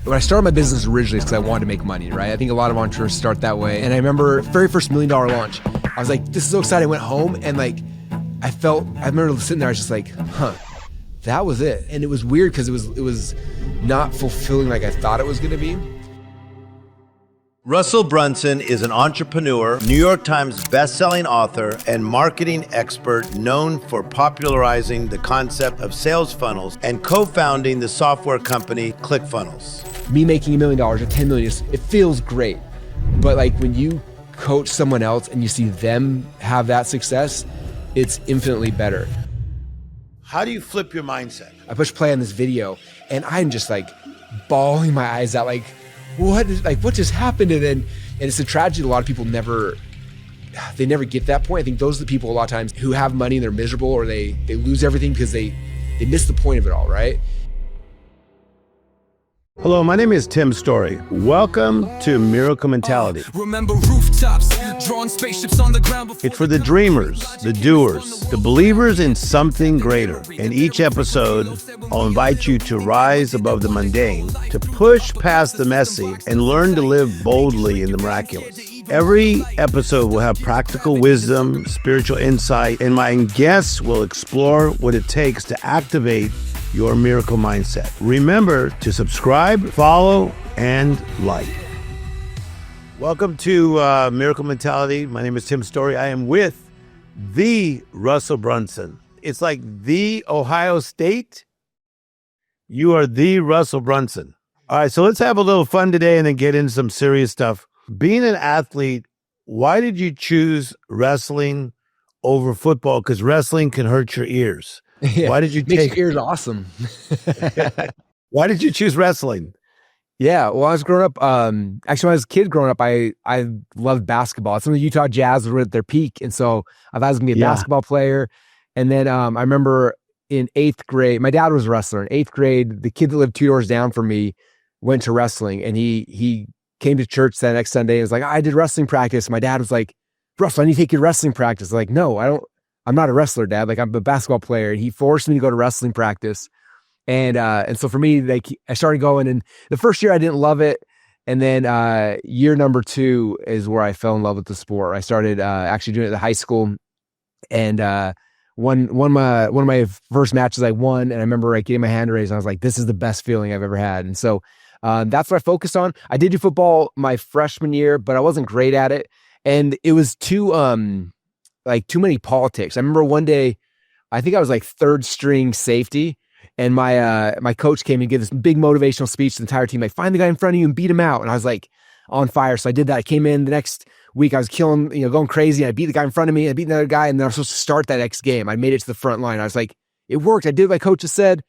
When I started my business originally, it's because I wanted to make money, right? I think a lot of entrepreneurs start that way. And I remember very first $1 million launch, I was like, this is so exciting. I went home and like, I remember sitting there, I was just like, that was it. And it was weird because it was not fulfilling like I thought it was gonna be. Russell Brunson is an entrepreneur, New York Times bestselling author, and marketing expert known for popularizing the concept of sales funnels and co-founding the software company ClickFunnels. Me making $1 million or 10 million, it feels great. But like when you coach someone else and you see them have that success, it's infinitely better. How do you flip your mindset? I push play on this video and I'm just like bawling my eyes out, like, what just happened? And it's a tragedy. A lot of people never get that point. I think those are the people a lot of times who have money and they're miserable, or they lose everything because they miss the point of it all, right? Hello, my name is Tim Storey. Welcome to Miracle Mentality. Remember rooftops, drawing spaceships on the ground. It's for the dreamers, the doers, the believers in something greater. In each episode, I'll invite you to rise above the mundane, to push past the messy, and learn to live boldly in the miraculous. Every episode will have practical wisdom, spiritual insight, and my guests will explore what it takes to activate your miracle mindset. Remember to subscribe, follow, and like. Welcome to Miracle Mentality. My name is Tim Storey. I am with the Russell Brunson. It's like the Ohio State. You are the Russell Brunson. All right, so let's have a little fun today and then get into some serious stuff. Being an athlete, why did you choose wrestling over football? Because wrestling can hurt your ears. Yeah, why did you take your ears awesome? Why did you choose wrestling? Yeah, well, I was growing up. Actually, when I was a kid growing up, I loved basketball. Some of the Utah Jazz were at their peak, and so I thought I was gonna be a basketball player. And then I remember in 8th grade, my dad was a wrestler. In 8th grade, the kid that lived 2 doors down from me went to wrestling, and he came to church that next Sunday and was like, I did wrestling practice. My dad was like, Russell, I need to take your wrestling practice. I was like, no, I'm not a wrestler, Dad. Like, I'm a basketball player. And he forced me to go to wrestling practice. And so for me, like, I started going, and the first year I didn't love it. And then year number 2 is where I fell in love with the sport. I started actually doing it at high school, and one of my first matches I won. And I remember like getting my hand raised, and I was like, this is the best feeling I've ever had. And so that's what I focused on. I did do football my freshman year, but I wasn't great at it. And it was too many politics. I remember one day, I think I was like 3rd string safety, and my coach came and gave this big motivational speech to the entire team, like, find the guy in front of you and beat him out. And I was like on fire. So I did that. I came in the next week, I was killing, going crazy. And I beat the guy in front of me. I beat another guy, and then I was supposed to start that next game. I made it to the front line. I was like, it worked. I did what my coach has said.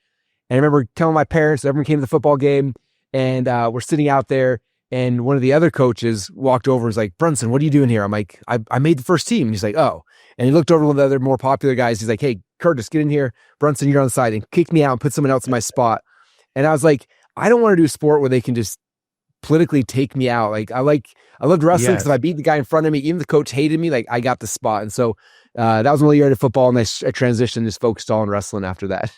And I remember telling my parents, everyone came to the football game, and we're sitting out there. And one of the other coaches walked over and was like, Brunson, what are you doing here? I'm like, I made the first team. And he's like, oh. And he looked over to one of the other more popular guys. He's like, hey, Curtis, get in here. Brunson, you're on the side. And kicked me out and put someone else in my spot. And I was like, I don't want to do a sport where they can just politically take me out. Like, I loved wrestling because if I beat the guy in front of me, even if the coach hated me, like, I got the spot. And so that was one year into football, and I transitioned and just focused all on wrestling after that.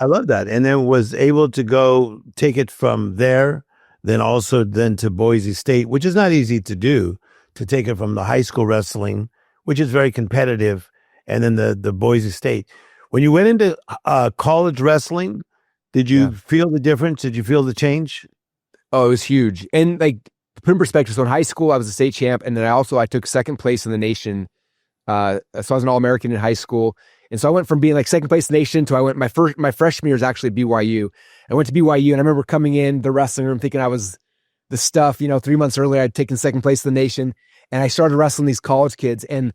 I love that. And then was able to go take it from there, then to Boise State, which is not easy to do, to take it from the high school wrestling, which is very competitive, and then the Boise State. When you went into college wrestling, did you feel the difference? Did you feel the change? Oh, it was huge. And like, to put in perspective, so in high school, I was a state champ, and then I took 2nd place in the nation. So I was an All-American in high school. And so I went from being like 2nd place in the nation to my freshman year was actually BYU. I went to BYU, and I remember coming in the wrestling room thinking I was the stuff. 3 months earlier, I'd taken 2nd place in the nation, and I started wrestling these college kids. And,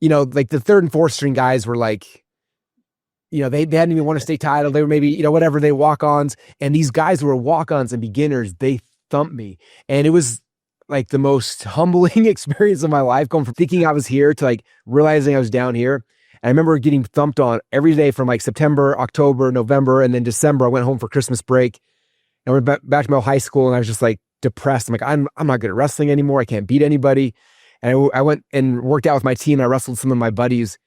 like the 3rd and 4th string guys were like, they hadn't even won a state title. They were maybe, whatever, they walk-ons. And these guys who were walk-ons and beginners, they thumped me. And it was like the most humbling experience of my life, going from thinking I was here to like realizing I was down here. And I remember getting thumped on every day from like September, October, November, and then December. I went home for Christmas break and went back to my high school, and I was just like depressed. I'm like, I'm not good at wrestling anymore. I can't beat anybody. And I went and worked out with my team. I wrestled some of my buddies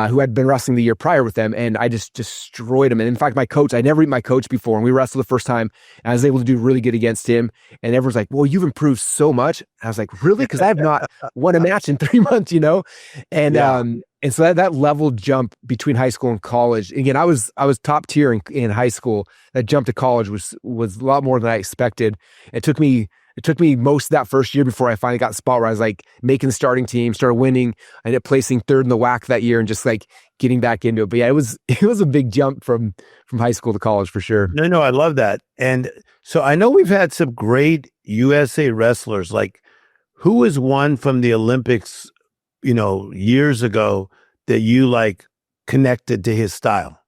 who had been wrestling the year prior with them, and I just destroyed him. And in fact, my coach, I never beat my coach before, and we wrestled the first time, and I was able to do really good against him. And everyone's like, "Well, you've improved so much." And I was like, "Really?" Because I have not won a match in 3 months, and so that level jump between high school and college. Again, I was top tier in high school. That jump to college was a lot more than I expected. It took me most of that first year before I finally got a spot where I was like making the starting team, started winning. I ended up placing third in the WAC that year and just like getting back into it. But yeah, it was a big jump from high school to college for sure. No, I love that. And so I know we've had some great USA wrestlers. Like, who was one from the Olympics, years ago that you like connected to his style?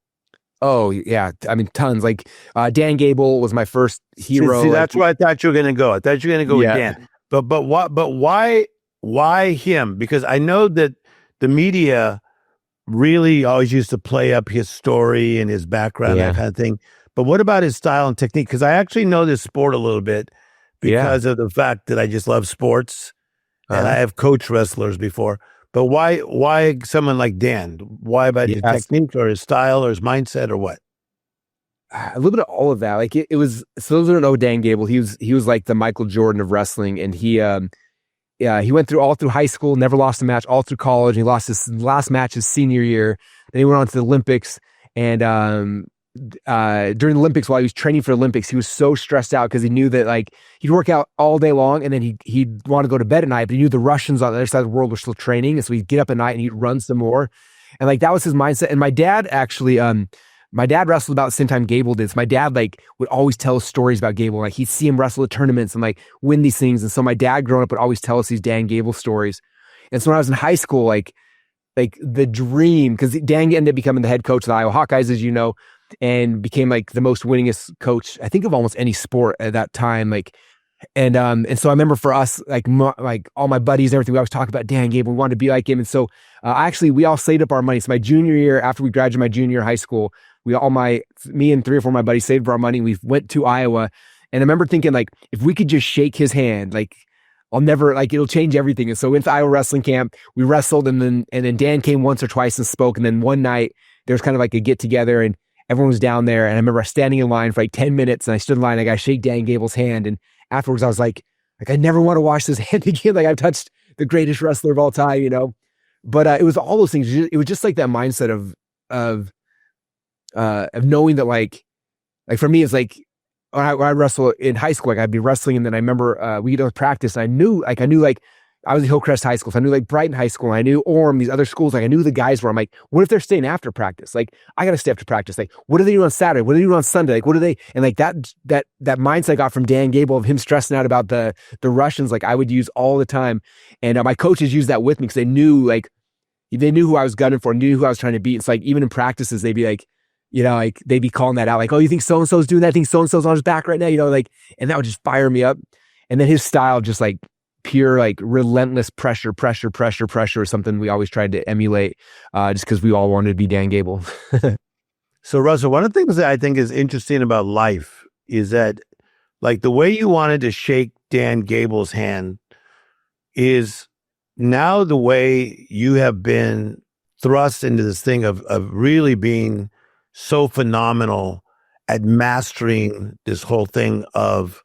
Oh yeah, I mean tons. Like Dan Gable was my first hero. See, that's where I thought you were going to go. I thought you were going to go with Dan. But why him? Because I know that the media really always used to play up his story and his background, that kind of thing. But what about his style and technique? Because I actually know this sport a little bit because of the fact that I just love sports and I have coached wrestlers before. But why someone like Dan? Why about his technique or his style or his mindset or what? A little bit of all of that. Like it was, so those who don't know Dan Gable, he was like the Michael Jordan of wrestling. And he went all through high school, never lost a match, all through college. And he lost his last match his senior year. Then he went on to the Olympics. And during the Olympics, while he was training for the Olympics, he was so stressed out because he knew that like he'd work out all day long and then he'd want to go to bed at night, but he knew the Russians on the other side of the world were still training. And so he'd get up at night and he'd run some more. And like that was his mindset. And my dad actually, my dad wrestled about the same time Gable did. So my dad like would always tell us stories about Gable. Like he'd see him wrestle at tournaments and like win these things. And so my dad growing up would always tell us these Dan Gable stories. And so when I was in high school, like the dream, because Dan ended up becoming the head coach of the Iowa Hawkeyes, as you know, and became like the most winningest coach, I think, of almost any sport at that time. Like, and so I remember for us, like all my buddies and everything, we always talk about Dan Gable. We wanted to be like him. And so we all saved up our money. So my junior year, after we graduated my junior year of high school, me and 3 or 4 of my buddies saved up our money. We went to Iowa. And I remember thinking like, if we could just shake his hand, like I'll never, like, it'll change everything. And so we went to Iowa wrestling camp, we wrestled, and then Dan came once or twice and spoke. And then one night there was kind of like a get together and everyone was down there. And I remember standing in line for like 10 minutes and I stood in line, I got to shake Dan Gable's hand. And afterwards I was like, I never want to wash this hand again. Like I've touched the greatest wrestler of all time, but it was all those things. It was just like that mindset of knowing that like for me, it's like, when I wrestle in high school, like I'd be wrestling, and then I remember we'd go to practice. And I knew I was at Hillcrest High School, so I knew like Brighton High School, and I knew Orem, these other schools. Like I knew the guys where I'm like, what if they're staying after practice? Like I got to stay after practice. Like what do they do on Saturday? What do they do on Sunday? Like what do they? And like that mindset I got from Dan Gable of him stressing out about the Russians, like I would use all the time. And my coaches used that with me because they knew who I was gunning for, knew who I was trying to beat. It's like even in practices, they'd be like, like they'd be calling that out, like, oh, you think so-and-so's doing that? I think so-and-so's on his back right now, like, and that would just fire me up. And then his style, just like pure, like relentless pressure is something we always tried to emulate, just because we all wanted to be Dan Gable. So Russell, one of the things that I think is interesting about life is that like the way you wanted to shake Dan Gable's hand is now the way you have been thrust into this thing of really being so phenomenal at mastering this whole thing of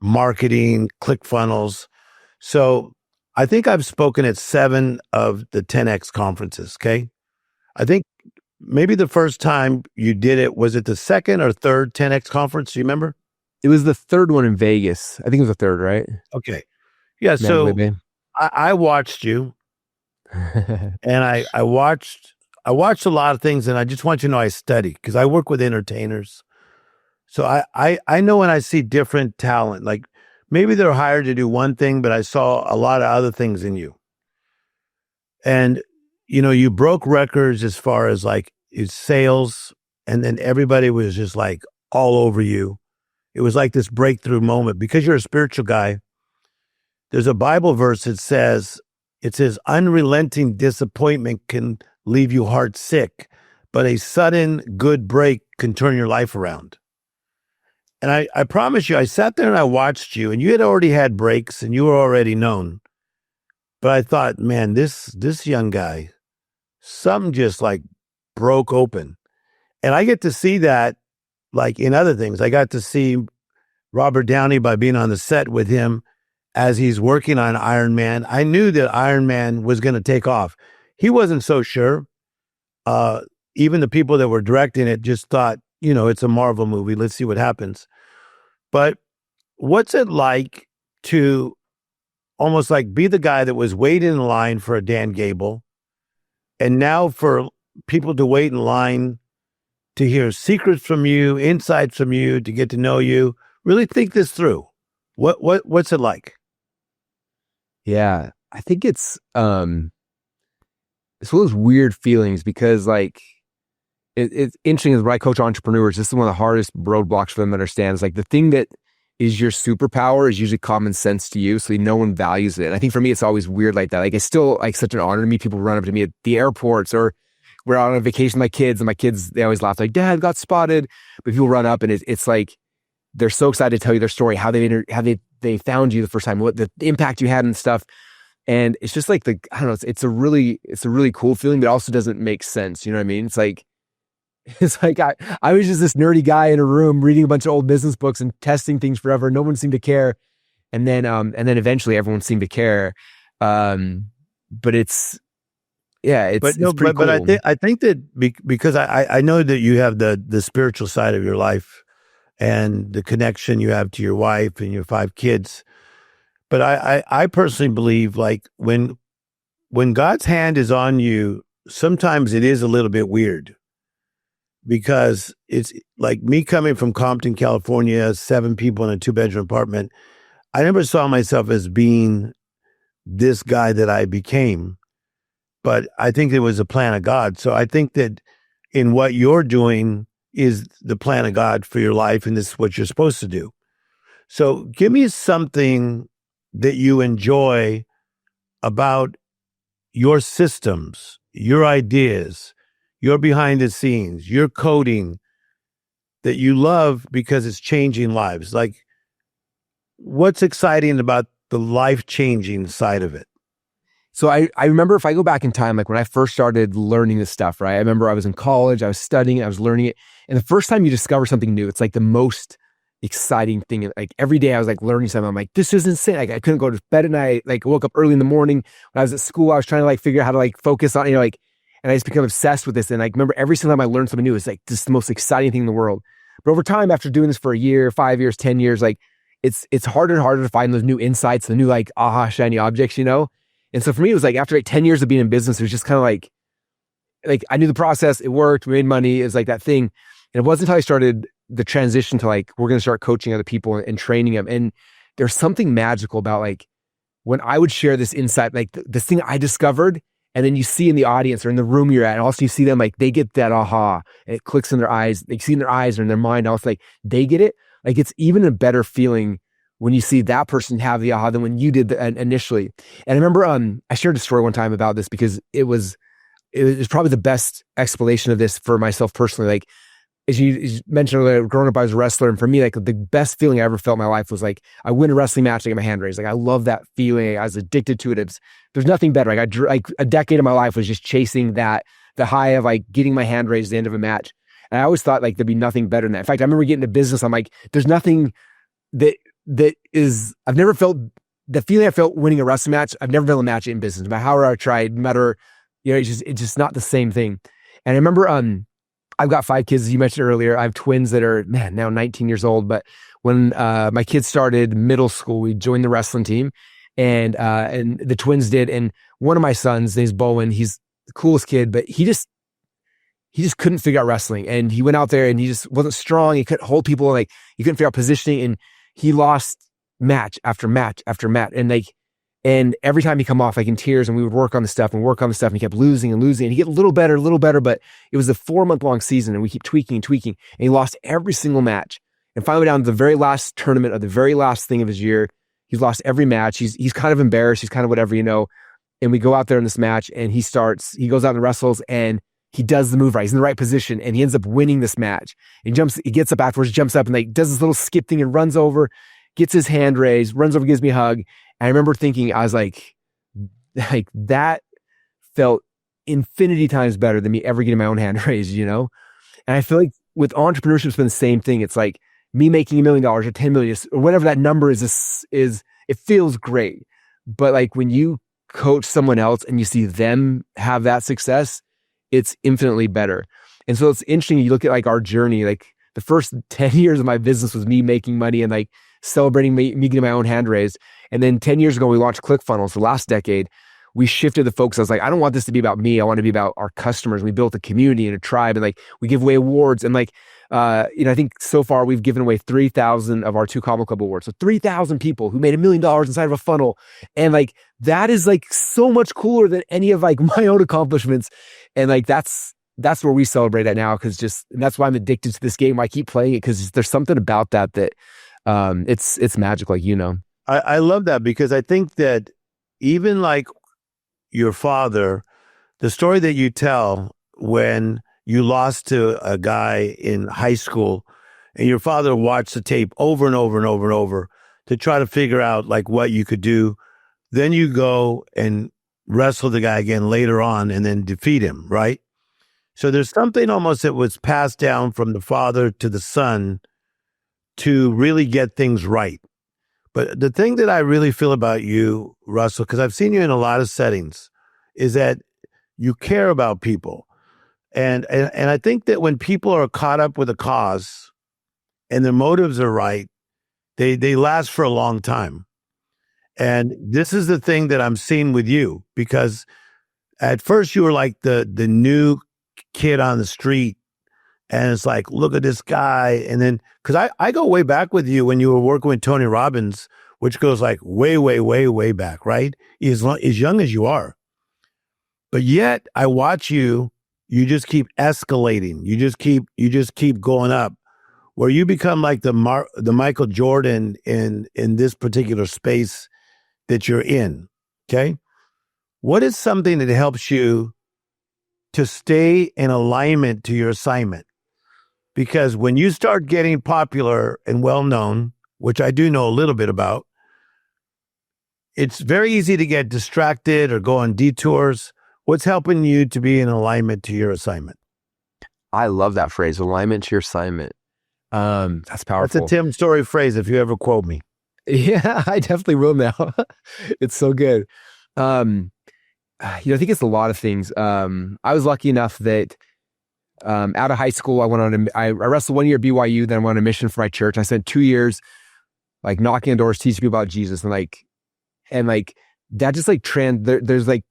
marketing, ClickFunnels. So I think I've spoken at 7 of the 10X conferences, okay? I think maybe the first time you did it, was it the second or third 10X conference? Do you remember? It was the third one in Vegas. I think it was the third, right? Okay. Yeah, so I watched you and I watched a lot of things, and I just want you to know I study because I work with entertainers. So I know when I see different talent, like maybe they're hired to do one thing, but I saw a lot of other things in you. And, you broke records as far as like sales, and then everybody was just like all over you. It was like this breakthrough moment because you're a spiritual guy. There's a Bible verse that says, unrelenting disappointment can leave you heart sick, but a sudden good break can turn your life around. And I promise you, I sat there and I watched you, and you had already had breaks and you were already known. But I thought, man, this young guy something just like broke open. And I get to see that like in other things. I got to see Robert Downey by being on the set with him as he's working on Iron Man. I knew that Iron Man was going to take off. He wasn't so sure. Even the people that were directing it just thought, it's a Marvel movie. Let's see what happens. But what's it like to almost like be the guy that was waiting in line for a Dan Gable, and now for people to wait in line to hear secrets from you, insights from you, to get to know you? Really think this through. What's it like? Yeah, I think it's one of those weird feelings because like it's interesting is when I coach entrepreneurs, this is one of the hardest roadblocks for them to understand. It's like the thing that is your superpower is usually common sense to you, so no one values it. And I think for me, it's always weird like that. Like it's still like such an honor to me. People run up to me at the airports, or we're out on a vacation with my kids, and my kids, they always laugh like, "Dad got spotted." But people run up and it's like they're so excited to tell you their story, how they found you the first time, what the impact you had and stuff. And it's just like I don't know, it's a really cool feeling, but it also doesn't make sense. You know what I mean? It's like I was just this nerdy guy in a room reading a bunch of old business books and testing things forever. No one seemed to care. And then eventually everyone seemed to care. But it's pretty cool. But I think that because I know that you have the spiritual side of your life and the connection you have to your wife and your 5 kids. But I personally believe like when God's hand is on you, sometimes it is a little bit weird, because it's like me coming from Compton, California, 7 people in a 2-bedroom apartment. I never saw myself as being this guy that I became, but I think it was a plan of God. So I think that in what you're doing is the plan of God for your life, and this is what you're supposed to do. So give me something that you enjoy about your systems, your ideas, your behind the scenes, your coding that you love because it's changing lives. Like, what's exciting about the life-changing side of it? So I remember, if I go back in time, like when I first started learning this stuff, right? I remember I was in college, I was studying, I was learning it. And the first time you discover something new, it's like the most exciting thing. Like every day I was like learning something. I'm like, this is insane. Like I couldn't go to bed at night. Like I woke up early in the morning. When I was at school, I was trying to like figure out how to like focus on, and I just became obsessed with this. And I remember every single time I learned something new, it's like this is the most exciting thing in the world. But over time, after doing this for a year, 5 years, 10 years, like it's harder and harder to find those new insights, the new like aha shiny objects, And so for me, it was like after like 10 years of being in business, it was just kind of like I knew the process, it worked, we made money, it was like that thing. And it wasn't until I started the transition to like, we're going to start coaching other people and training them. And there's something magical about like, when I would share this insight, like this thing I discovered, and then you see in the audience or in the room you're at, and also you see them like, they get that aha, and it clicks in their eyes, they see in their eyes or in their mind, also like they get it. Like it's even a better feeling when you see that person have the aha than when you did initially. And I remember I shared a story one time about this because it was probably the best explanation of this for myself personally. Like as you mentioned earlier, growing up I was a wrestler, and for me, like the best feeling I ever felt in my life was like I win a wrestling match, I get my hand raised. Like I love that feeling. I was addicted to it. There's nothing better. Like a decade of my life was just chasing the high of like getting my hand raised at the end of a match. And I always thought like there'd be nothing better than that. In fact, I remember getting into business. I'm like, there's nothing that is, I've never felt the feeling I felt winning a wrestling match. I've never been able to match it in business. No matter how hard I tried, no matter, it's just not the same thing. And I remember, I've got 5 kids, as you mentioned earlier. I have twins that are, now 19 years old. But when my kids started middle school, we joined the wrestling team, and the twins did. And one of my sons, his name's Bowen, he's the coolest kid, but he just couldn't figure out wrestling. And he went out there and he just wasn't strong. He couldn't hold people. Like he couldn't figure out positioning, and he lost match after match after match. And every time he come off like in tears, and we would work on the stuff, and he kept losing and losing, and he get a little better, but it was a 4-month-long season, and we keep tweaking, and he lost every single match. And finally down to the very last tournament of the very last thing of his year, he's lost every match. He's kind of embarrassed. He's kind of whatever, and we go out there in this match, and he goes out and wrestles, and he does the move right. He's in the right position, and he ends up winning this match. He gets up afterwards, jumps up, and like does this little skip thing and runs over, gets his hand raised, runs over, gives me a hug. And I remember thinking, I was like that felt infinity times better than me ever getting my own hand raised, you know? And I feel like with entrepreneurship, it's been the same thing. It's like me making $1 million or 10 million or whatever that number is it feels great. But like when you coach someone else and you see them have that success, it's infinitely better. And so it's interesting. You look at like our journey, like the first 10 years of my business was me making money and like celebrating me getting my own hand raised. And then 10 years ago, we launched ClickFunnels. The last decade, we shifted the focus. I was like, I don't want this to be about me. I want it to be about our customers. We built a community and a tribe, and like we give away awards. And like, I think so far we've given away 3,000 of our 2 Combo Club awards. So 3,000 people who made $1 million inside of a funnel. And like, that is like so much cooler than any of like my own accomplishments. And like, that's where we celebrate at now. And that's why I'm addicted to this game. I keep playing it because there's something about that it's magic, like, you know. I love that, because I think that even like your father, the story that you tell when you lost to a guy in high school and your father watched the tape over and over and over and over to try to figure out like what you could do. Then you go and wrestle the guy again later on and then defeat him, right? So there's something almost that was passed down from the father to the son to really get things right. But the thing that I really feel about you, Russell, because I've seen you in a lot of settings, is that you care about people. And I think that when people are caught up with a cause and their motives are right, they last for a long time. And this is the thing that I'm seeing with you, because at first you were like the new kid on the street. And it's like, look at this guy. And then, because I go way back with you when you were working with Tony Robbins, which goes like way, way, way, way back, right? As young as you are. But yet I watch you just keep escalating. You just keep going up, where you become like the Michael Jordan in this particular space that you're in. Okay. What is something that helps you to stay in alignment to your assignment? Because when you start getting popular and well-known, which I do know a little bit about, it's very easy to get distracted or go on detours. What's helping you to be in alignment to your assignment? I love that phrase, alignment to your assignment. That's powerful. That's a Tim Storey phrase if you ever quote me. Yeah, I definitely will now. It's so good. I think it's a lot of things. I was lucky enough that out of high school, I wrestled 1 year at BYU, then I went on a mission for my church. I spent 2 years like knocking on doors, teaching people about Jesus, and that just like there's like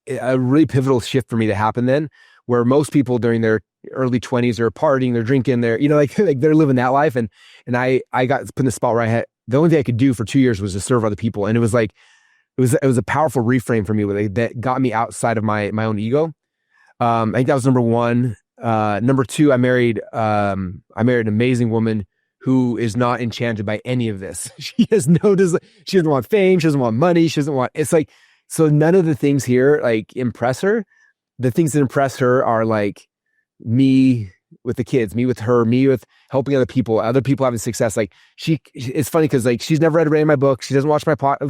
a really pivotal shift for me to happen then, where most people during their early 20s are partying, they're drinking, they're like they're living that life, and I got put in the spot where I had the only thing I could do for 2 years was to serve other people, and it was like it was a powerful reframe for me that got me outside of my own ego. I think that was number one. Number two, I married an amazing woman who is not enchanted by any of this. She doesn't want fame. She doesn't want money. She doesn't want, it's like, so none of the things here like impress her. The things that impress her are like me with the kids, me with her, me with helping other people having success. Like it's funny because like she's never read any of my books. She doesn't watch my podcast.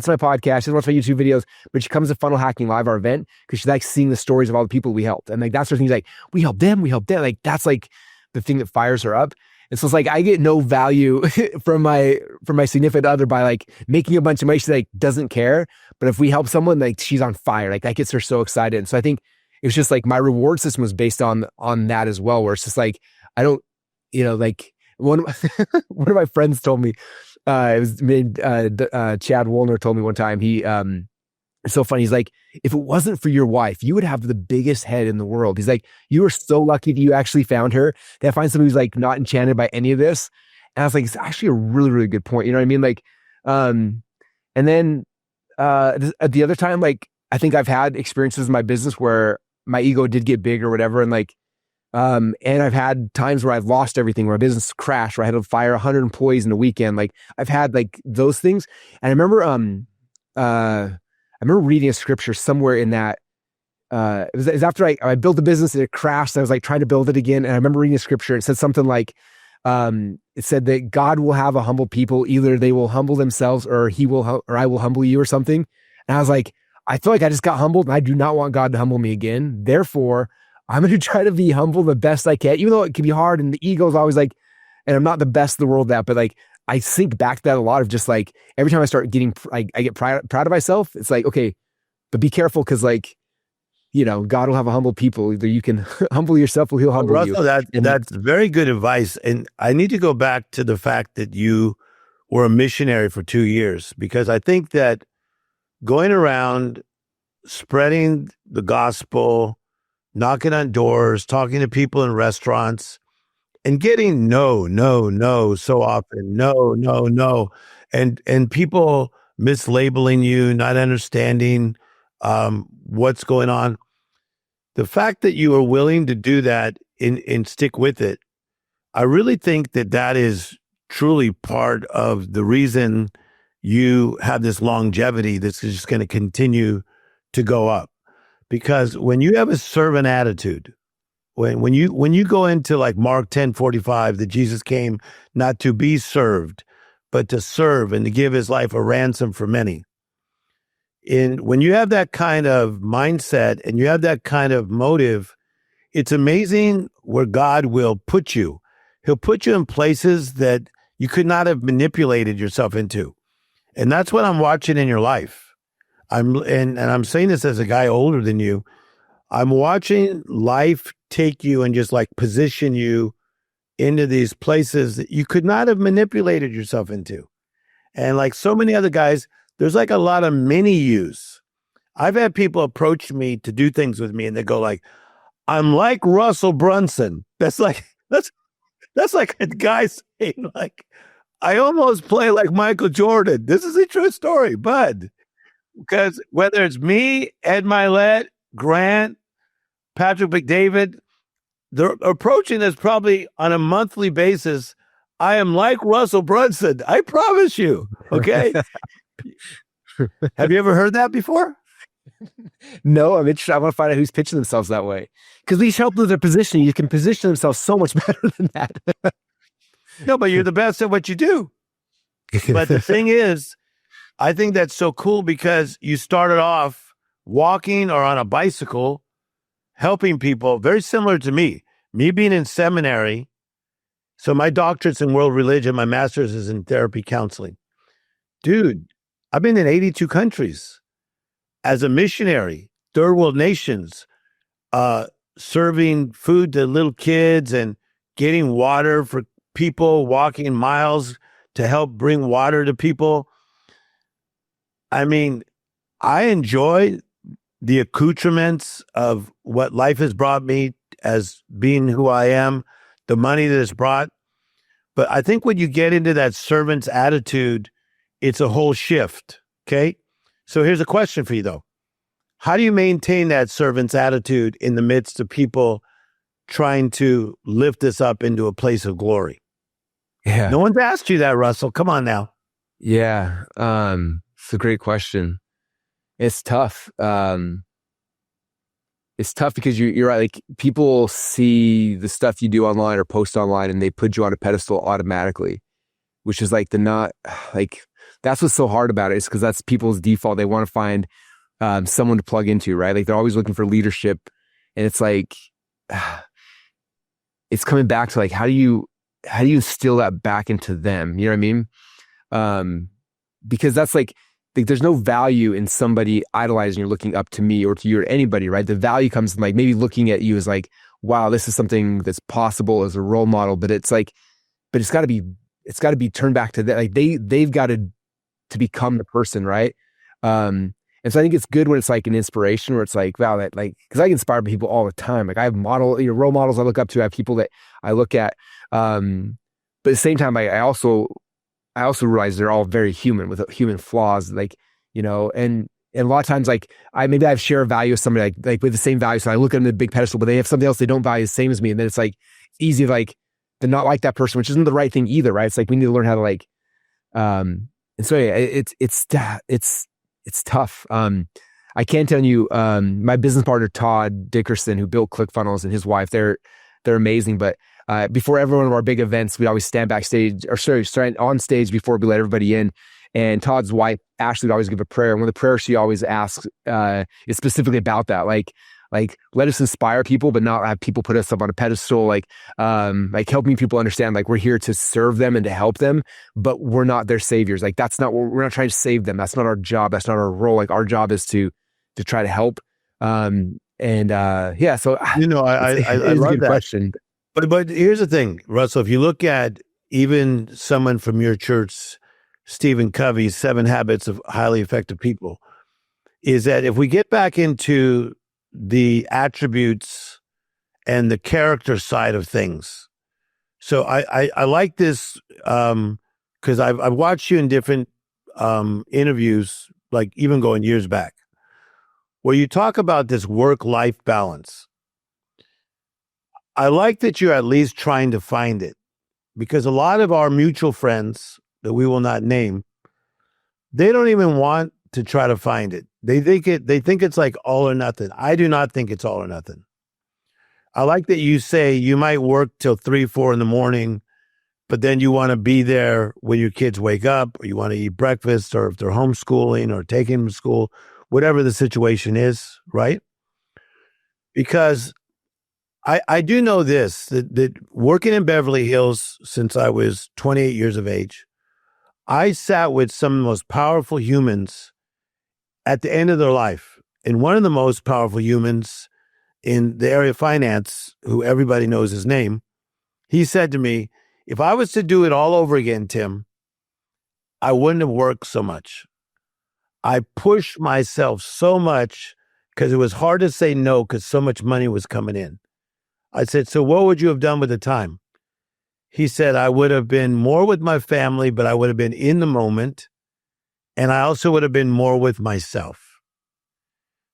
She doesn't watch my YouTube videos, but she comes to Funnel Hacking Live, our event, because she likes seeing the stories of all the people we helped. And like, that's her thing. Like, we help them. Like, that's like the thing that fires her up. And so it's like, I get no value from my significant other by like making a bunch of money. She like doesn't care. But if we help someone, like she's on fire. Like that gets her so excited. And so I think it was just like my reward system was based on that as well, where it's just like, I don't, like one of my friends told me, it was Chad Woolner told me one time, it's so funny. He's like, if it wasn't for your wife, you would have the biggest head in the world. He's like, you are so lucky that you actually found her, that I find somebody who's like not enchanted by any of this. And I was like, it's actually a really, really good point. You know what I mean? Like, and then at the other time, like, I think I've had experiences in my business where my ego did get big or whatever. And like, and I've had times where I've lost everything, where my business crashed, where I had to fire 100 employees in a weekend. Like I've had like those things. And I remember, I remember reading a scripture somewhere in that, it was after I built the business and it crashed. I was like trying to build it again. And I remember reading a scripture. It said something like, it said that God will have a humble people. Either they will humble themselves or I will humble you or something. And I was like, I feel like I just got humbled and I do not want God to humble me again. Therefore, I'm going to try to be humble the best I can, even though it can be hard. And the ego is always like, and I'm not the best in the world at, but like, I think back to that a lot of just like, every time I start getting, I get proud of myself. It's like, okay, but be careful. Cause like, God will have a humble people. Either you can humble yourself or he'll humble Russell, you. That's very good advice. And I need to go back to the fact that you were a missionary for 2 years, because I think that going around spreading the gospel, knocking on doors, talking to people in restaurants, and getting no so often, no, and people mislabeling you, not understanding what's going on. The fact that you are willing to do that and stick with it, I really think that is truly part of the reason you have this longevity that's just going to continue to go up. Because when you have a servant attitude, when you go into like Mark 10:45, that Jesus came not to be served, but to serve and to give his life a ransom for many. And when you have that kind of mindset and you have that kind of motive, it's amazing where God will put you. He'll put you in places that you could not have manipulated yourself into. And that's what I'm watching in your life. I'm saying this as a guy older than you. I'm watching life take you and just like position you into these places that you could not have manipulated yourself into. And like so many other guys, there's like a lot of mini yous. I've had people approach me to do things with me and they go like, I'm like Russell Brunson. That's like a guy saying like, I almost play like Michael Jordan. This is a true story, bud. Because whether it's me, Ed Milet, Grant, Patrick McDavid, they're approaching us probably on a monthly basis. I am like Russell Brunson. I promise you. Okay. Have you ever heard that before? No, I'm interested. I want to find out who's pitching themselves that way. Because we help with their positioning. You can position themselves so much better than that. No, but you're the best at what you do. But the thing is, I think that's so cool because you started off walking or on a bicycle, helping people, very similar to me. Me being in seminary, so my doctorate's in world religion, my master's is in therapy counseling. Dude, I've been in 82 countries as a missionary, third world nations, serving food to little kids and getting water for people, walking miles to help bring water to people. I mean, I enjoy the accoutrements of what life has brought me as being who I am, the money that it's brought. But I think when you get into that servant's attitude, it's a whole shift. Okay. So here's a question for you though. How do you maintain that servant's attitude in the midst of people trying to lift this up into a place of glory? Yeah. No one's asked you that, Russell. Come on now. Yeah. It's a great question. It's tough. It's tough because you're right. Like people see the stuff you do online or post online and they put you on a pedestal automatically, which is like that's what's so hard about it, is because that's people's default. They want to find someone to plug into, right? Like they're always looking for leadership. And it's like, it's coming back to like, how do you instill that back into them? You know what I mean? Because that's like there's no value in somebody idolizing or looking up to me or to you or anybody, right? The value comes from like maybe looking at you as like, wow, this is something that's possible as a role model, but it's got to be turned back to that. Like they've got to become the person, right? And so I think it's good when it's like an inspiration where it's like, wow, that like, because I inspire people all the time. Like I have role models I look up to. I have people that I look at. But at the same time, I also realize they're all very human with human flaws, like, and a lot of times, like I share a value with somebody like with the same value. So I look at them in the big pedestal, but they have something else they don't value the same as me. And then it's like, it's easy to not like that person, which isn't the right thing either. Right. It's like, we need to learn how to and so yeah, it's tough. I can tell you, my business partner, Todd Dickerson, who built ClickFunnels, and his wife, they're amazing. But before every one of our big events, we always stand on stage before we let everybody in. And Todd's wife, Ashley, would always give a prayer. And one of the prayers she always asks is specifically about that. Like let us inspire people, but not have people put us up on a pedestal. Like helping people understand, like, we're here to serve them and to help them, but we're not their saviors. Like, that's not what we're not trying to save them. That's not our job. That's not our role. Like, our job is to try to help. So I it's a love good that question. But here's the thing, Russell, if you look at even someone from your church, Stephen Covey's 7 Habits of Highly Effective People, is that if we get back into the attributes and the character side of things. So I like this because I've watched you in different interviews, like even going years back, where you talk about this work-life balance. I like that you're at least trying to find it, because a lot of our mutual friends that we will not name, they don't even want to try to find it. They think it's like all or nothing. I do not think it's all or nothing. I like that you say you might work till 3, 4 in the morning, but then you want to be there when your kids wake up, or you want to eat breakfast, or if they're homeschooling or taking them to school, whatever the situation is, right? Because I do know this, that working in Beverly Hills since I was 28 years of age, I sat with some of the most powerful humans at the end of their life. And one of the most powerful humans in the area of finance, who everybody knows his name, he said to me, if I was to do it all over again, Tim, I wouldn't have worked so much. I pushed myself so much because it was hard to say no because so much money was coming in. I said, so what would you have done with the time? He said, I would have been more with my family, but I would have been in the moment. And I also would have been more with myself.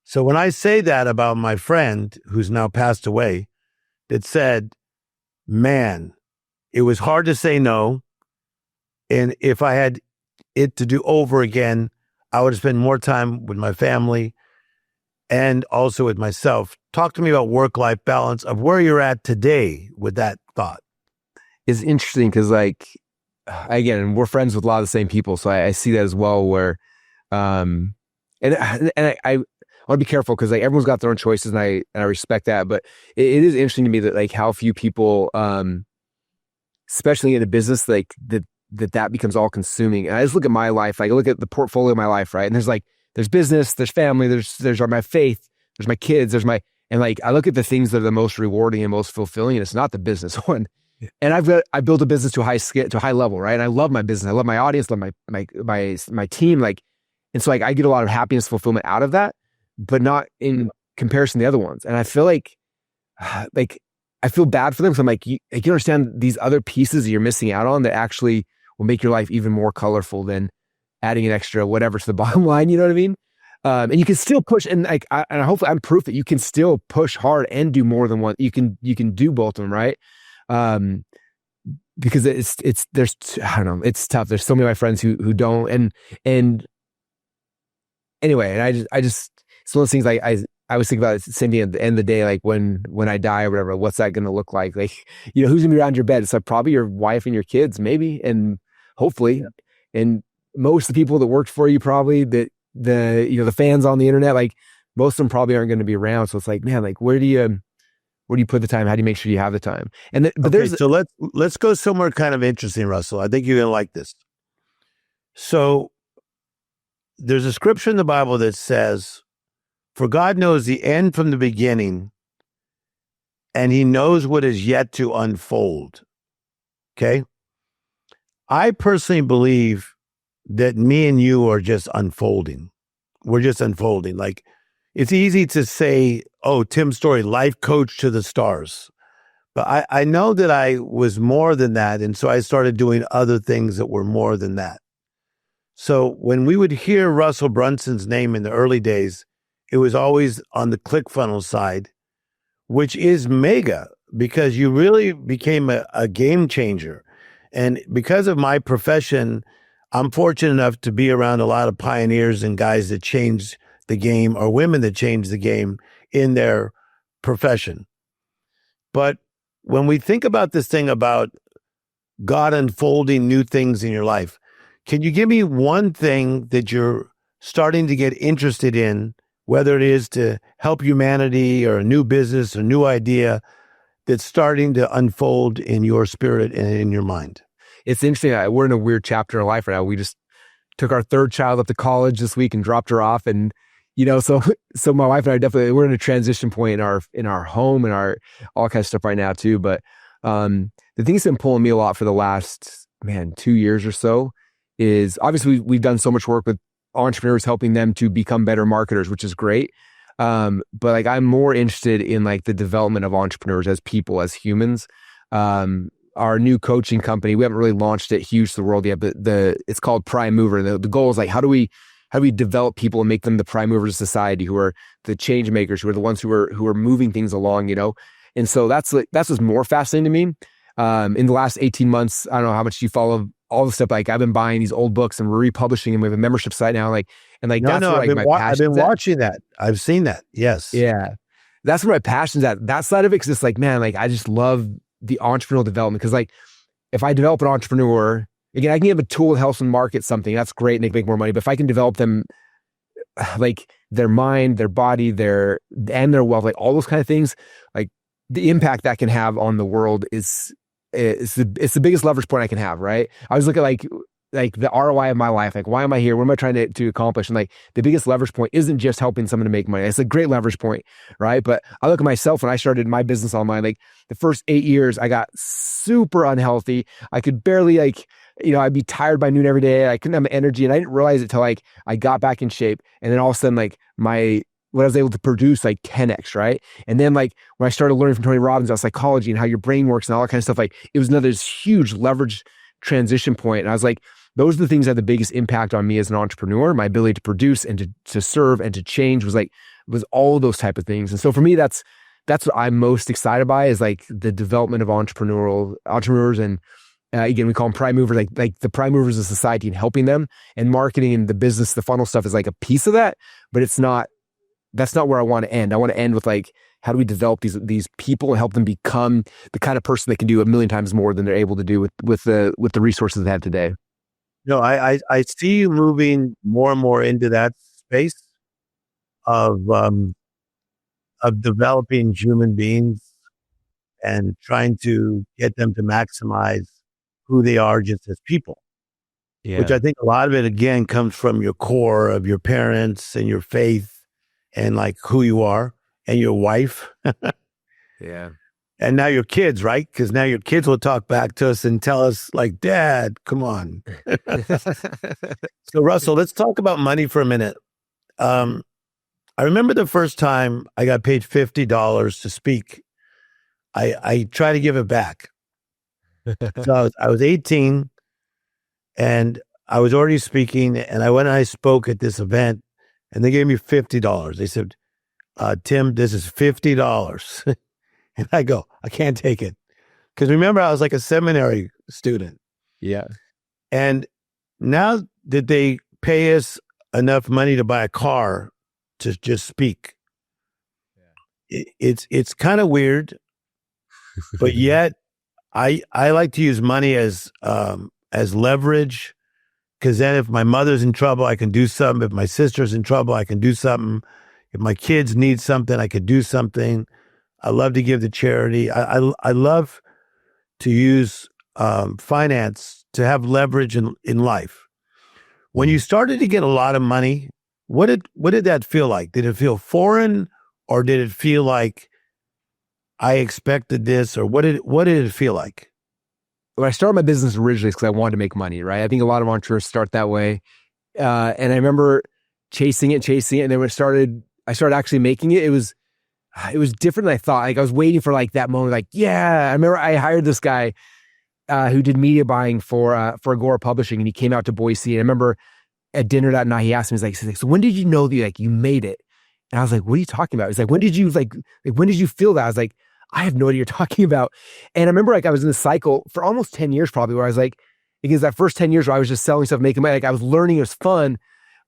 So when I say that about my friend who's now passed away, that said, man, it was hard to say no. And if I had it to do over again, I would spend more time with my family and also with myself. Talk to me about work-life balance, of where you're at today with that thought. It's interesting because, like, again, we're friends with a lot of the same people, so I see that as well. Where, and I want to be careful because, like, everyone's got their own choices, and I respect that. But it is interesting to me that, like, how few people, especially in a business, like that becomes all consuming. And I just look at my life, like I look at the portfolio of my life, right? And there's business, there's family, there's my faith, there's my kids, and like I look at the things that are the most rewarding and most fulfilling, and it's not the business one. And I built a business to a high level, right? And I love my business. I love my audience, love my team. Like, and so like I get a lot of happiness, fulfillment out of that, but not in comparison to the other ones. And I feel like I feel bad for them. So I'm like, you understand these other pieces that you're missing out on that actually will make your life even more colorful than adding an extra whatever to the bottom line. You know what I mean? And you can still push, and like, and hopefully I'm proof that you can still push hard and do more than one. You can do both of them, right? Because there's, I don't know, it's tough. There's so many of my friends who don't, and anyway, and I just, it's one of those things I was thinking about it, Cindy, at the end of the day, like when I die or whatever, what's that going to look like? Like, who's gonna be around your bed? It's like probably your wife and your kids, maybe, and hopefully, and most of the people that worked for you, probably the fans on the internet, like most of them probably aren't going to be around. So it's like, man, like where do you put the time? How do you make sure you have the time? And so let's go somewhere kind of interesting, Russell. I think you're going to like this. So there's a scripture in the Bible that says, for God knows the end from the beginning, and he knows what is yet to unfold. Okay. I personally believe that me and you are just unfolding. We're just unfolding. Like, it's easy to say, oh, Tim Storey, life coach to the stars. But I know that I was more than that. And so I started doing other things that were more than that. So when we would hear Russell Brunson's name in the early days, it was always on the ClickFunnels side, which is mega, because you really became a game changer. And because of my profession, I'm fortunate enough to be around a lot of pioneers and guys that changed the game, or women that changed the game in their profession. But when we think about this thing about God unfolding new things in your life, Can you give me one thing that you're starting to get interested in, whether it is to help humanity or a new business, a new idea that's starting to unfold in your spirit and in your mind? It's interesting. We're in a weird chapter in life right now. We just took our third child up to college this week and dropped her off. And, so my wife and I we're in a transition point in our home and our all kinds of stuff right now too. But the thing that's been pulling me a lot for the last, 2 years or so is obviously we've done so much work with entrepreneurs, helping them to become better marketers, which is great. But like, I'm more interested in like the development of entrepreneurs as people, as humans. Our new coaching company, we haven't really launched it huge to the world yet, but it's called Prime Mover. The goal is like, how do we develop people and make them the prime movers of society, who are the change makers, who are the ones who are moving things along, And so that's what's more fascinating to me. In the last 18 months, I don't know how much you follow all the stuff. Like, I've been buying these old books and we're republishing them. We have a membership site now. I've been watching that. I've seen that. Yes. Yeah. That's where my passion's at. That side of it. Cause it's like, man, like I just love the entrepreneurial development. Cause like, if I develop an entrepreneur, again, I can give a tool that helps them market something. That's great. And they can make more money. But if I can develop them, like their mind, their body, their wealth, like all those kind of things, like the impact that can have on the world is the biggest leverage point I can have, right? I was looking at like the ROI of my life. Like, why am I here? What am I trying to accomplish? And like the biggest leverage point isn't just helping someone to make money. It's a great leverage point, right? But I look at myself when I started my business online, like the first 8 years, I got super unhealthy. I could barely I'd be tired by noon every day. I couldn't have energy. And I didn't realize it till like I got back in shape. And then all of a sudden, like what I was able to produce, like 10x, right? And then like when I started learning from Tony Robbins about psychology and how your brain works and all that kind of stuff, like it was another huge leverage transition point. And I was like, those are the things that had the biggest impact on me as an entrepreneur. My ability to produce and to serve and to change was all those type of things. And so for me, that's what I'm most excited by, is like the development of entrepreneurs. And again, we call them prime movers, like the prime movers of society, and helping them. And marketing and the business, the funnel stuff is like a piece of that, but that's not where I want to end. I want to end with like, how do we develop these people and help them become the kind of person that can do a million times more than they're able to do with the resources they have today. No, I see you moving more and more into that space of developing human beings and trying to get them to maximize who they are just as people. Yeah. Which I think a lot of it, again, comes from your core of your parents and your faith and like who you are and your wife. Yeah. And now your kids, right? Because now your kids will talk back to us and tell us like, Dad, come on. So Russell, let's talk about money for a minute. I remember the first time I got paid $50 to speak. I try to give it back. So I was 18 and I was already speaking, and I went and I spoke at this event and they gave me $50. They said, Tim, this is $50. And I go, I can't take it. Because remember, I was like a seminary student. Yeah. And now that they pay us enough money to buy a car to just speak, it's kind of weird. But yet, I like to use money as leverage. Because then if my mother's in trouble, I can do something. If my sister's in trouble, I can do something. If my kids need something, I could do something. I love to give to charity. I love to use finance to have leverage in life. When you started to get a lot of money, what did that feel like? Did it feel foreign, or did it feel like I expected this, or what did it feel like? When I started my business originally, it's because I wanted to make money, right? I think a lot of entrepreneurs start that way. And I remember chasing it. And then when I started actually making it, it was different than I thought. Like I was waiting for like that moment, like, yeah. I remember I hired this guy who did media buying for Agora Publishing, and he came out to Boise. And I remember at dinner that night, he asked me, he's like, so when did you know that you made it? And I was like, what are you talking about? He's like, when did you feel that? I was like, I have no idea what you're talking about. And I remember like I was in this cycle for almost 10 years probably, where I was like, because that first 10 years where I was just selling stuff, making money, like I was learning, it was fun.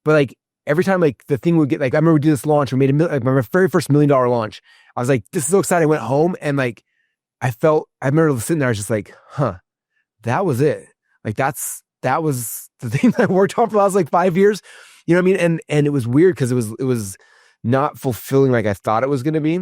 But like every time like the thing would get, like I remember we did this launch, we made my very first $1 million launch. I was like, this is so exciting. I went home and like, I remember sitting there, I was just like, that was it. Like that's that was the thing that I worked on for the last like 5 years. You know what I mean? And it was weird because it was not fulfilling like I thought it was going to be.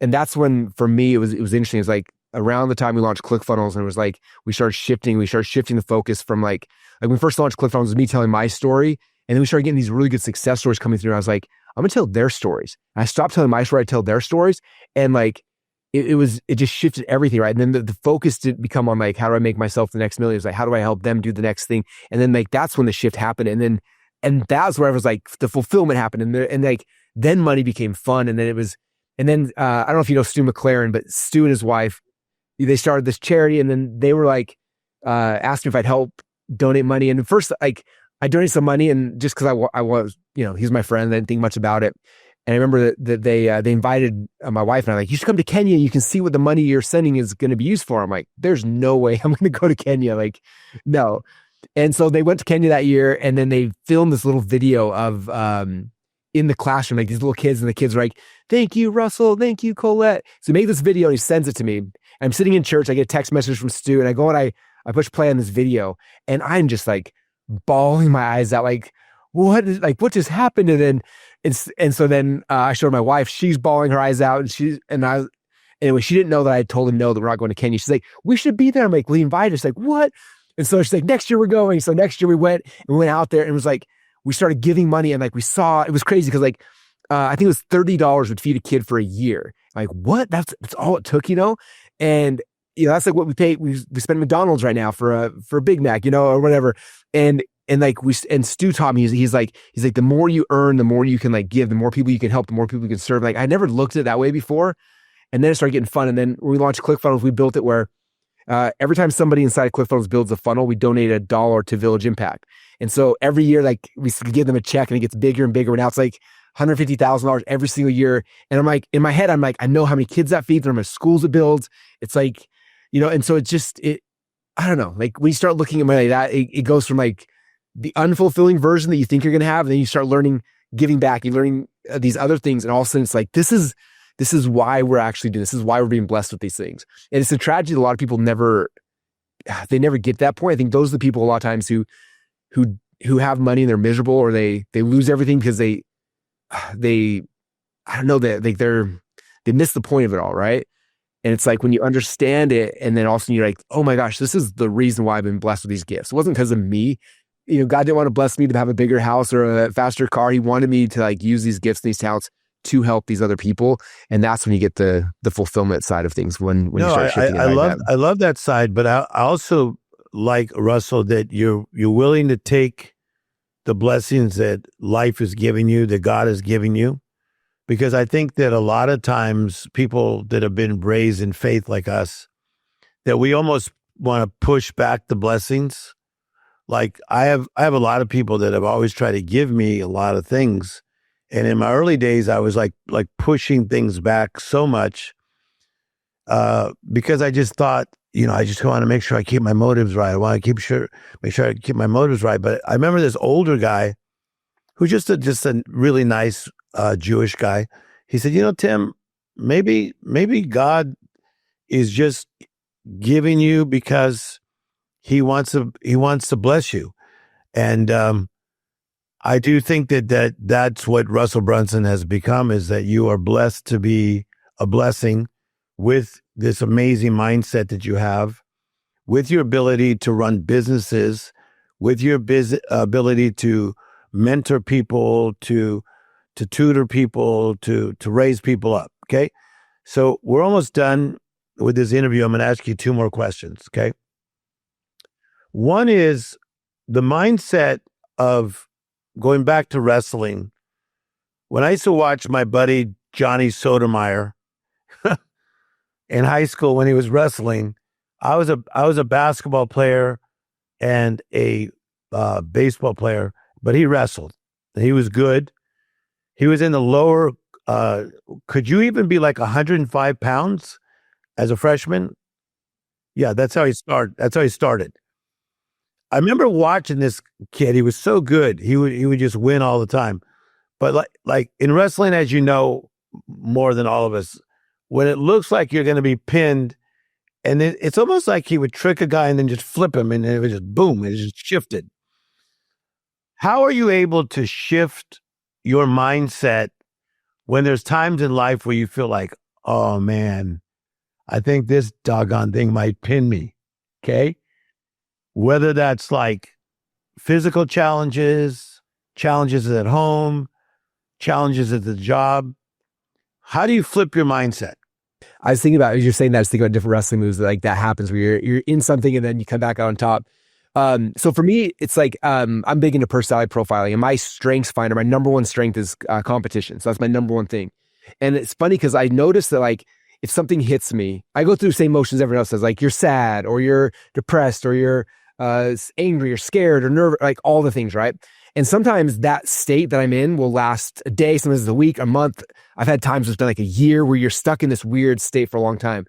And that's when, for me, it was interesting. It's like around the time we launched ClickFunnels, and it was like we started shifting the focus from like when we first launched ClickFunnels, it was me telling my story, and then we started getting these really good success stories coming through. And I was like, I'm gonna tell their stories. And I stopped telling my story, I tell their stories, and like it just shifted everything, right? And then the focus didn't become on like, how do I make myself the next million? It was like, how do I help them do the next thing? And then like that's when the shift happened, and that's where I was like, the fulfillment happened, and like then money became fun, and then it was. And then I don't know if you know Stu McLaren, but Stu and his wife, they started this charity, and then they were like, asked me if I'd help donate money. And at first, like I donated some money, and just because I was, he's my friend, I didn't think much about it. And I remember that they invited my wife and I, like, you should come to Kenya. You can see what the money you're sending is going to be used for. I'm like, there's no way I'm going to go to Kenya. Like, no. And so they went to Kenya that year, and then they filmed this little video of in the classroom, like these little kids, and the kids were like, thank you, Russell. Thank you, Colette. So he made this video and he sends it to me. I'm sitting in church. I get a text message from Stu, and I go and I push play on this video, and I'm just like bawling my eyes out. Like, what just happened? And so then I showed my wife, she's bawling her eyes out, and anyway, she didn't know that I had told him no, that we're not going to Kenya. She's like, we should be there. I'm like, we invited us. Like, what? And so she's like, next year we're going. So next year we went out there, and it was like, we started giving money, and like we saw, it was crazy because like, I think it was $30 would feed a kid for a year. Like, what? That's all it took, And that's like what we pay. We spend at McDonald's right now for a Big Mac, or whatever. And like and Stu taught me, he's like, the more you earn, the more you can like give, the more people you can help, the more people you can serve. Like, I never looked at it that way before. And then it started getting fun. And then when we launched ClickFunnels, we built it where every time somebody inside ClickFunnels builds a funnel, we donate $1 to Village Impact. And so every year, like, we give them a check, and it gets bigger and bigger. And now it's like $150,000 every single year. And I'm like, in my head, I'm like, I know how many kids that feeds, how many schools it builds. It's like, and so it's just, I don't know, like when you start looking at money like that, it goes from like the unfulfilling version that you think you're going to have. And then you start learning, giving back, you're learning these other things. And all of a sudden it's like, this is why we're actually doing this. This is why we're being blessed with these things. And it's a tragedy that a lot of people never get that point. I think those are the people a lot of times who have money and they're miserable, or they lose everything because they I don't know, they miss the point of it all, right? And it's like when you understand it, and then all of a sudden you're like, oh my gosh, this is the reason why I've been blessed with these gifts. It wasn't because of me. God didn't want to bless me to have a bigger house or a faster car. He wanted me to like use these gifts and these talents to help these other people. And that's when you get the fulfillment side of things when you start shifting. I love that side, but I also like, Russell, that you're willing to take the blessings that life is giving you, that God is giving you. Because I think that a lot of times people that have been raised in faith like us, that we almost want to push back the blessings. Like I have a lot of people that have always tried to give me a lot of things. And in my early days, I was like pushing things back so much because I just thought, I just want to make sure I keep my motives right. I want to make sure I keep my motives right. But I remember this older guy who's just a really nice Jewish guy. He said, Tim, maybe God is just giving you because he wants to bless you. And I do think that's what Russell Brunson has become, is that you are blessed to be a blessing with this amazing mindset that you have, with your ability to run businesses, with your ability to mentor people, to tutor people, to raise people up. Okay. So we're almost done with this interview. I'm going to ask you two more questions. Okay. One is the mindset of going back to wrestling. When I used to watch my buddy Johnny Sotomayor in high school when he was wrestling, I was a basketball player and a baseball player, but he wrestled. He was good. He was in the lower, could you even be like 105 pounds as a freshman? Yeah, that's how he started. I remember watching this kid. He was so good. He would just win all the time. But like in wrestling, as you know, more than all of us, when it looks like you're going to be pinned And it's almost like he would trick a guy and then just flip him, and it was just boom, it just shifted. How are you able to shift your mindset when there's times in life where you feel like, oh man, I think this doggone thing might pin me? Okay. Whether that's like physical challenges, challenges at home, challenges at the job. How do you flip your mindset? I was thinking about, as you're saying that, I was thinking about different wrestling moves that like that happens where you're in something and then you come back out on top. So for me, it's like, I'm big into personality profiling, and my strengths finder, my number one strength is competition. So that's my number one thing. And it's funny because I noticed that like, if something hits me, I go through the same emotions everyone else does. Like you're sad or you're depressed or you're angry or scared or nervous, like all the things, right? And sometimes that state that I'm in will last a day, sometimes it's a week, a month. I've had times it's been like a year where you're stuck in this weird state for a long time.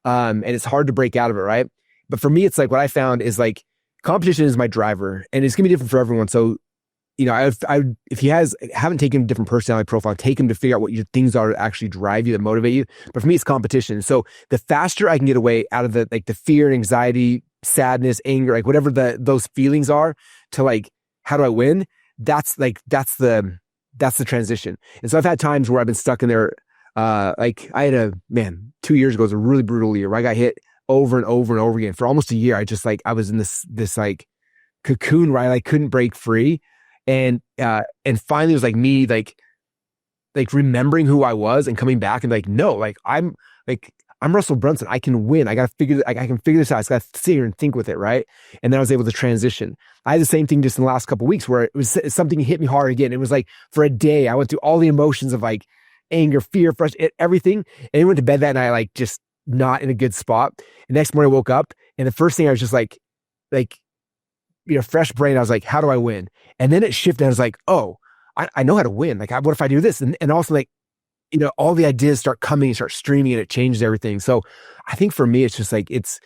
And it's hard to break out of it, right? But for me, it's like what I found is like competition is my driver, and it's gonna be different for everyone. So, you know, if you haven't taken a different personality profile, take them to figure out what your things are to actually drive you, that motivate you. But for me, it's competition. So the faster I can get away out of the fear and anxiety, sadness, anger, like whatever those feelings are, to like, how do I win? That's the transition. And so I've had times where I've been stuck in there. Like I had 2 years ago, it was a really brutal year where I got hit over and over and over again for almost a year. I was in this like cocoon where I like couldn't break free. And finally it was like me, like remembering who I was and coming back and like, no, like I'm Russell Brunson. I can win. I can figure this out. I just got to sit here and think with it. Right. And then I was able to transition. I had the same thing just in the last couple of weeks where it was something hit me hard again. It was like for a day, I went through all the emotions of like anger, fear, frustration, everything. And I went to bed that night, like just not in a good spot. The next morning I woke up, and the first thing I was just like, you know, fresh brain. I was like, how do I win? And then it shifted. I was like, oh, I know how to win. Like, what if I do this? And also like, you know, all the ideas start coming and start streaming, and it changes everything. So I think for me, it's just like, it's,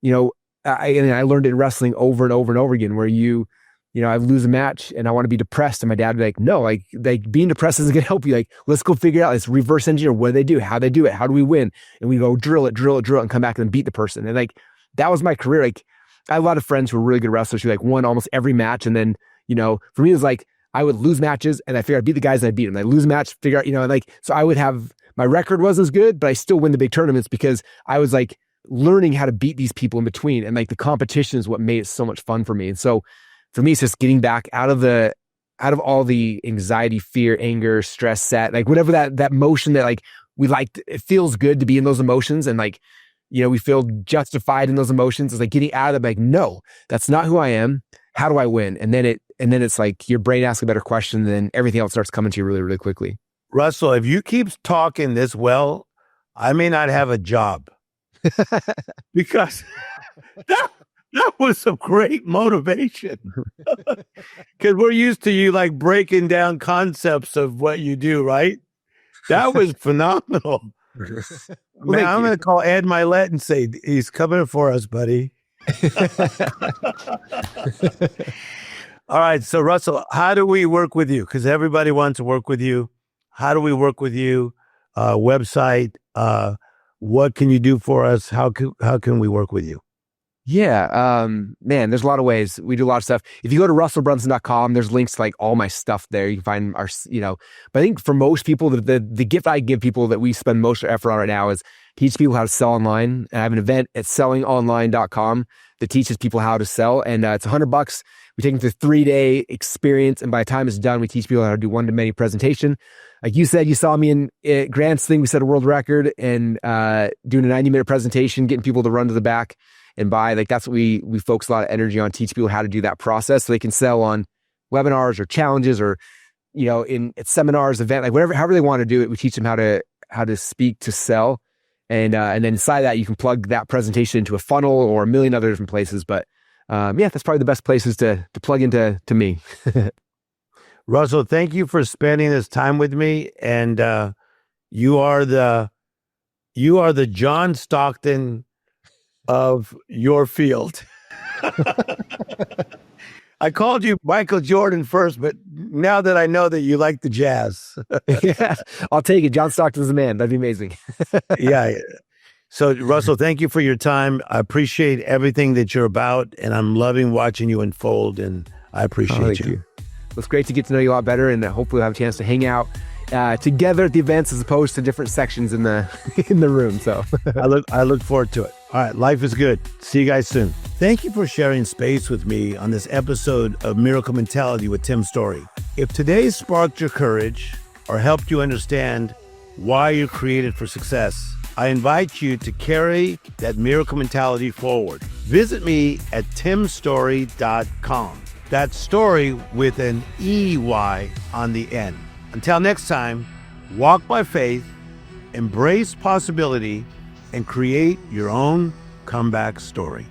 you know, I learned in wrestling over and over and over again, where you know, I lose a match and I want to be depressed. And my dad would be like, no, like being depressed isn't going to help you. Like, let's go figure it out. Let's reverse engineer what do they do, how they do it, how do we win? And we go drill it, and come back and beat the person. And like, that was my career. Like, I have a lot of friends who are really good wrestlers who like won almost every match. And then, you know, for me, it was like, I would lose matches and I figured I'd beat the guys and I'd beat them. I lose a match, figure out, you know, like, so I would have, my record wasn't as good, but I still win the big tournaments because I was like learning how to beat these people in between. And like the competition is what made it so much fun for me. And so for me, it's just getting back out of all the anxiety, fear, anger, stress, sad, like whatever that motion that like we like, it feels good to be in those emotions. And like, you know, we feel justified in those emotions. It's like getting out of it, like, no, that's not who I am. How do I win? And then it's like your brain asks a better question, and then everything else starts coming to you really, really quickly. Russell, if you keep talking this well, I may not have a job because that was some great motivation. Because we're used to you like breaking down concepts of what you do, right? That was phenomenal. Man, I'm going to call Ed Milet and say, he's coming for us, buddy. All right. So Russell, how do we work with you? Because everybody wants to work with you. How do we work with you? Website, what can you do for us? How can we work with you? Yeah, man, there's a lot of ways. We do a lot of stuff. If you go to russellbrunson.com, there's links to like all my stuff there. You can find our, you know, but I think for most people, the gift I give people that we spend most of our effort on right now is teach people how to sell online. And I have an event at sellingonline.com that teaches people how to sell. And it's $100. We take them through a 3-day experience. And by the time it's done, we teach people how to do one-to-many presentation. Like you said, you saw me in Grant's thing. We set a world record and doing a 90-minute presentation, getting people to run to the back and buy. Like that's what we focus a lot of energy on, teach people how to do that process so they can sell on webinars or challenges or, you know, at seminars, event, like however they want to do it. We teach them how to speak to sell. And then inside that, you can plug that presentation into a funnel or a million other different places. But yeah, that's probably the best places to plug into me. Russell, thank you for spending this time with me. And you are the John Stockton of your field. I called you Michael Jordan first, but now that I know that you like the Jazz. Yeah, I'll take it. John Stockton's the man. That'd be amazing. Yeah. So, Russell, thank you for your time. I appreciate everything that you're about, and I'm loving watching you unfold, and I appreciate thank you. It's great to get to know you a lot better, and hopefully we'll have a chance to hang out together at the events as opposed to different sections in the room. So I look forward to it. All right, life is good. See you guys soon. Thank you for sharing space with me on this episode of Miracle Mentality with Tim Storey. If today sparked your courage or helped you understand why you're created for success, I invite you to carry that miracle mentality forward. Visit me at timstorey.com. That's story with an EY on the end. Until next time, walk by faith, embrace possibility, and create your own comeback story.